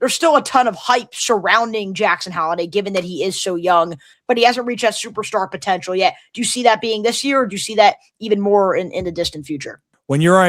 there's still a ton of hype surrounding Jackson Holliday, given that he is so young, but he hasn't reached that superstar potential yet. Do you see that being this year, or do you see that even more in the distant future? When you're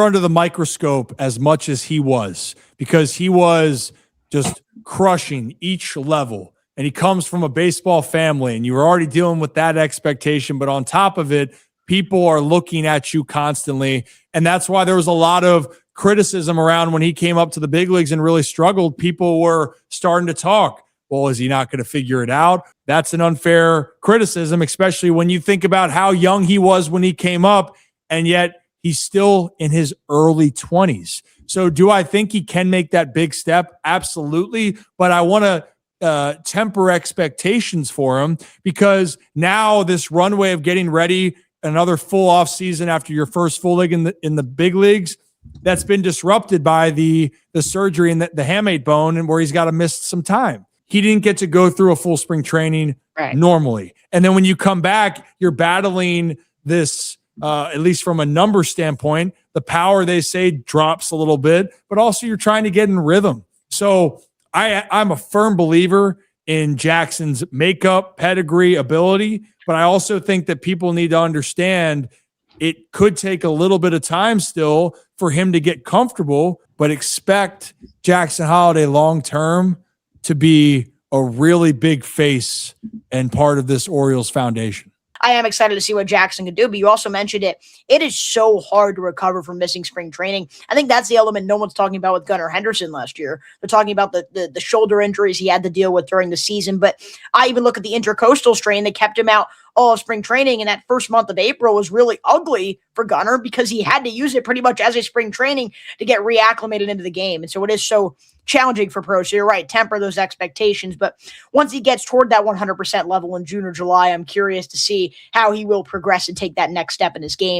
under the microscope as much as he was, because he was just crushing each level, and he comes from a baseball family, and you were already dealing with that expectation, but on top of it, people are looking at you constantly, and that's why there was a lot of criticism around when he came up to the big leagues and really struggled. People were starting to talk, well, is he not going to figure it out? That's an unfair criticism, especially when you think about how young he was when he came up, and yet he's still in his early 20s. So do I think he can make that big step? Absolutely. But I want to temper expectations for him, because now this runway of getting ready, another full off season after your first full league in the big leagues, that's been disrupted by the surgery in the hamate bone, and where he's got to miss some time. He didn't get to go through a full spring training normally. And then when you come back, you're battling this, at least from a number standpoint, the power, they say, drops a little bit, but also you're trying to get in rhythm. So I'm a firm believer in Jackson's makeup, pedigree, ability, but I also think that people need to understand it could take a little bit of time still for him to get comfortable, but expect Jackson Holliday long-term to be a really big face and part of this Orioles foundation. I am excited to see what Jackson can do, but you also mentioned it. It is so hard to recover from missing spring training. I think that's the element no one's talking about with Gunnar Henderson last year. They're talking about the shoulder injuries he had to deal with during the season, but I even look at the intercoastal strain that kept him out all of spring training, and that first month of April was really ugly for Gunnar because he had to use it pretty much as a spring training to get reacclimated into the game. And so it is so challenging for pros. So you're right, temper those expectations. But once he gets toward that 100% level in June or July, I'm curious to see how he will progress and take that next step in his game.